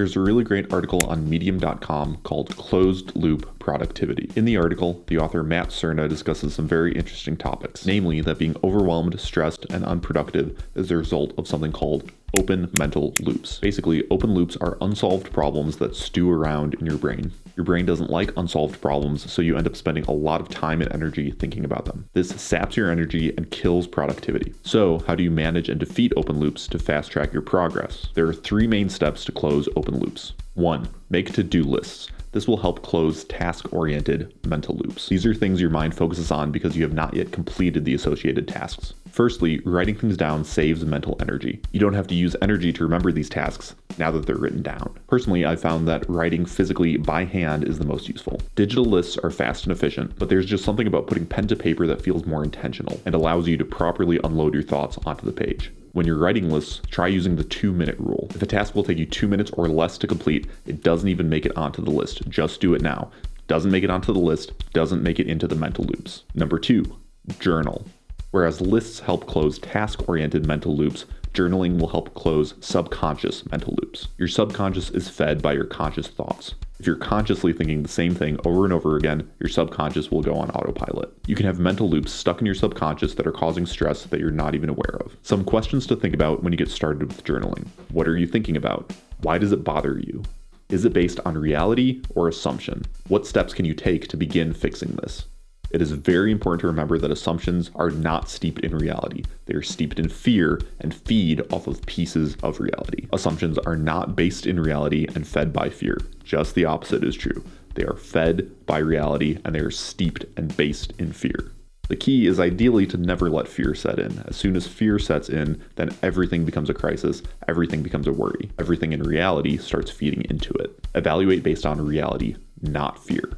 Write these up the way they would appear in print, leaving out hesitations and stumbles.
There's a really great article on medium.com called Closed Loop Productivity. In the article, the author Matt Cerna discusses some very interesting topics, namely that being overwhelmed, stressed, and unproductive is the result of something called open mental loops. Basically, open loops are unsolved problems that stew around in your brain. Your brain doesn't like unsolved problems, so you end up spending a lot of time and energy thinking about them. This saps your energy and kills productivity. So, how do you manage and defeat open loops to fast track your progress? There are 3 main steps to close open loops. 1. Make to-do lists. This will help close task-oriented mental loops. These are things your mind focuses on because you have not yet completed the associated tasks. Firstly, writing things down saves mental energy. You don't have to use energy to remember these tasks now that they're written down. Personally, I've found that writing physically by hand is the most useful. Digital lists are fast and efficient, but there's just something about putting pen to paper that feels more intentional and allows you to properly unload your thoughts onto the page. When you're writing lists, try using the 2-minute rule. If a task will take you 2 minutes or less to complete, it doesn't even make it onto the list. Just do it now. Doesn't make it onto the list, doesn't make it into the mental loops. Number 2, journal. Whereas lists help close task-oriented mental loops, journaling will help close subconscious mental loops. Your subconscious is fed by your conscious thoughts. If you're consciously thinking the same thing over and over again, your subconscious will go on autopilot. You can have mental loops stuck in your subconscious that are causing stress that you're not even aware of. Some questions to think about when you get started with journaling. What are you thinking about? Why does it bother you? Is it based on reality or assumption? What steps can you take to begin fixing this? It is very important to remember that assumptions are not steeped in reality. They are steeped in fear and feed off of pieces of reality. Assumptions are not based in reality and fed by fear. Just the opposite is true. They are fed by reality and they are steeped and based in fear. The key is ideally to never let fear set in. As soon as fear sets in, then everything becomes a crisis, everything becomes a worry. Everything in reality starts feeding into it. Evaluate based on reality, not fear.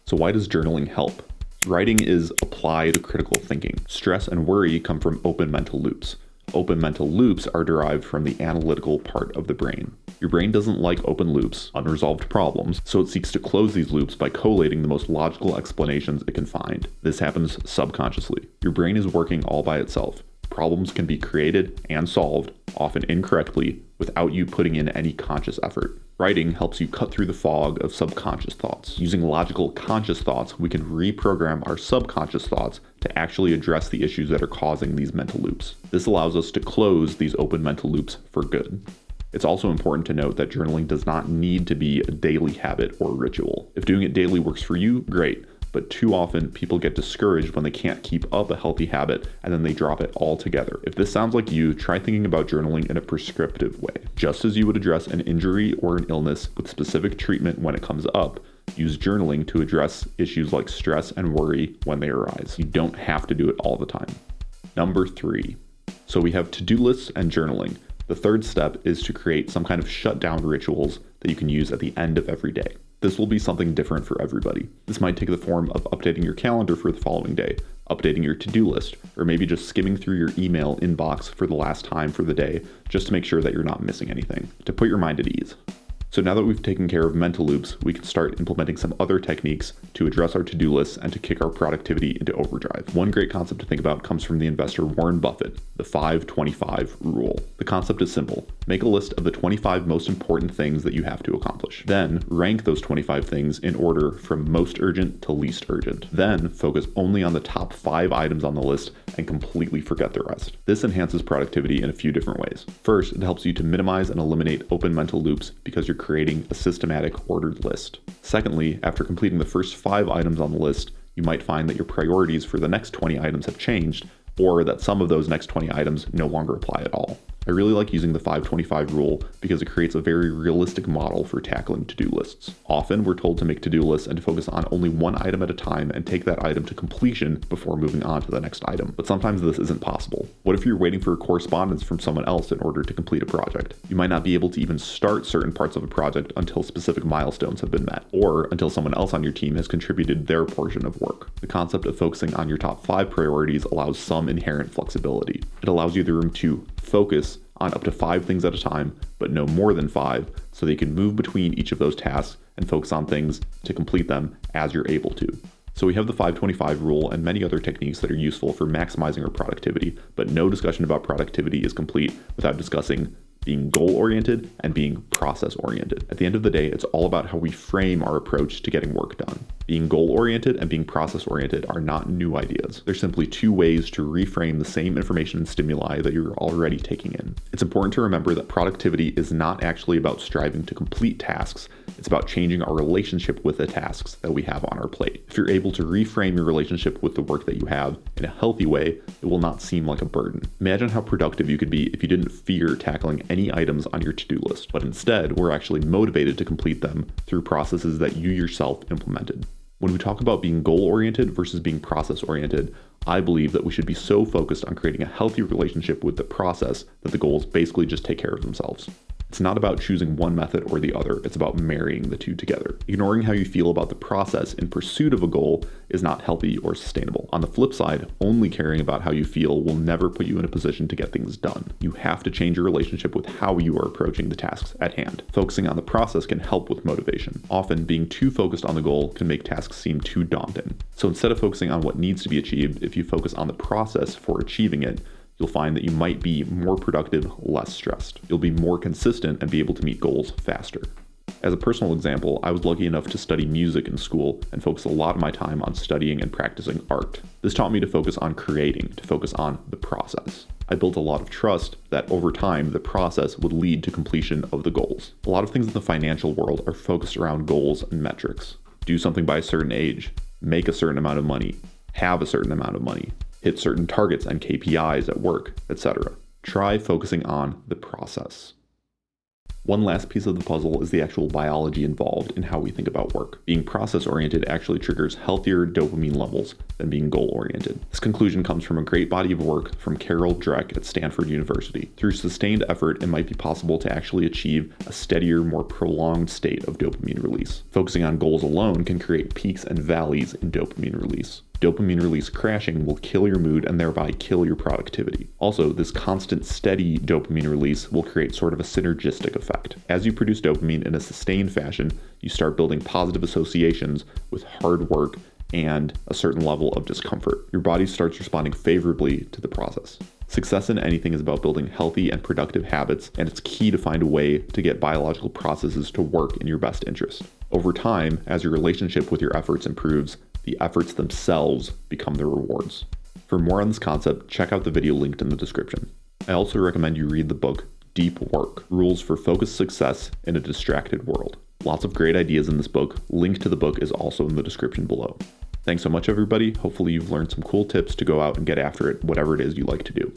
So why does journaling help? Writing is applied critical thinking. Stress and worry come from open mental loops. Open mental loops are derived from the analytical part of the brain. Your brain doesn't like open loops, unresolved problems, so it seeks to close these loops by collating the most logical explanations it can find. This happens subconsciously. Your brain is working all by itself. Problems can be created and solved, often incorrectly, without you putting in any conscious effort. Writing helps you cut through the fog of subconscious thoughts. Using logical conscious thoughts, we can reprogram our subconscious thoughts to actually address the issues that are causing these mental loops. This allows us to close these open mental loops for good. It's also important to note that journaling does not need to be a daily habit or ritual. If doing it daily works for you, great. But too often, people get discouraged when they can't keep up a healthy habit and then they drop it altogether. If this sounds like you, try thinking about journaling in a prescriptive way. Just as you would address an injury or an illness with specific treatment when it comes up, use journaling to address issues like stress and worry when they arise. You don't have to do it all the time. Number 3. So we have to-do lists and journaling. The third step is to create some kind of shutdown rituals that you can use at the end of every day. This will be something different for everybody. This might take the form of updating your calendar for the following day, updating your to-do list, or maybe just skimming through your email inbox for the last time for the day, just to make sure that you're not missing anything, to put your mind at ease. So now that we've taken care of mental loops, we can start implementing some other techniques to address our to-do lists and to kick our productivity into overdrive. One great concept to think about comes from the investor Warren Buffett, the 5-25 rule. The concept is simple. Make a list of the 25 most important things that you have to accomplish. Then rank those 25 things in order from most urgent to least urgent. Then focus only on the top 5 items on the list and completely forget the rest. This enhances productivity in a few different ways. First, it helps you to minimize and eliminate open mental loops because you're creating a systematic, ordered list. Secondly, after completing the first 5 items on the list, you might find that your priorities for the next 20 items have changed, or that some of those next 20 items no longer apply at all. I really like using the 5-25 rule because it creates a very realistic model for tackling to-do lists. Often we're told to make to-do lists and to focus on only one item at a time and take that item to completion before moving on to the next item. But sometimes this isn't possible. What if you're waiting for correspondence from someone else in order to complete a project? You might not be able to even start certain parts of a project until specific milestones have been met, or until someone else on your team has contributed their portion of work. The concept of focusing on your top 5 priorities allows some inherent flexibility. It allows you the room to focus on up to 5 things at a time, but no more than 5, so that you can move between each of those tasks and focus on things to complete them as you're able to. So we have the 5-25 rule and many other techniques that are useful for maximizing our productivity, but no discussion about productivity is complete without discussing being goal-oriented and being process-oriented. At the end of the day, it's all about how we frame our approach to getting work done. Being goal-oriented and being process-oriented are not new ideas. They're simply two ways to reframe the same information and stimuli that you're already taking in. It's important to remember that productivity is not actually about striving to complete tasks. It's about changing our relationship with the tasks that we have on our plate. If you're able to reframe your relationship with the work that you have in a healthy way, it will not seem like a burden. Imagine how productive you could be if you didn't fear tackling any items on your to-do list, but instead were actually motivated to complete them through processes that you yourself implemented. When we talk about being goal-oriented versus being process-oriented, I believe that we should be so focused on creating a healthy relationship with the process that the goals basically just take care of themselves. It's not about choosing one method or the other, it's about marrying the two together. Ignoring how you feel about the process in pursuit of a goal is not healthy or sustainable. On the flip side, only caring about how you feel will never put you in a position to get things done. You have to change your relationship with how you are approaching the tasks at hand. Focusing on the process can help with motivation. Often, being too focused on the goal can make tasks seem too daunting. So instead of focusing on what needs to be achieved, if you focus on the process for achieving it, you'll find that you might be more productive, less stressed. You'll be more consistent and be able to meet goals faster. As a personal example, I was lucky enough to study music in school and focus a lot of my time on studying and practicing art. This taught me to focus on creating, to focus on the process. I built a lot of trust that over time, the process would lead to completion of the goals. A lot of things in the financial world are focused around goals and metrics. Do something by a certain age, make a certain amount of money, have a certain amount of money, hit certain targets and KPIs at work, etc. Try focusing on the process. One last piece of the puzzle is the actual biology involved in how we think about work. Being process-oriented actually triggers healthier dopamine levels than being goal-oriented. This conclusion comes from a great body of work from Carol Dweck at Stanford University. Through sustained effort, it might be possible to actually achieve a steadier, more prolonged state of dopamine release. Focusing on goals alone can create peaks and valleys in dopamine release. Dopamine release crashing will kill your mood and thereby kill your productivity. Also, this constant steady dopamine release will create sort of a synergistic effect. As you produce dopamine in a sustained fashion, you start building positive associations with hard work and a certain level of discomfort. Your body starts responding favorably to the process. Success in anything is about building healthy and productive habits, and it's key to find a way to get biological processes to work in your best interest. Over time, as your relationship with your efforts improves, the efforts themselves become the rewards. For more on this concept, check out the video linked in the description. I also recommend you read the book Deep Work: Rules for Focused Success in a Distracted World. Lots of great ideas in this book. Link to the book is also in the description below. Thanks so much, everybody. Hopefully you've learned some cool tips to go out and get after it, whatever it is you like to do.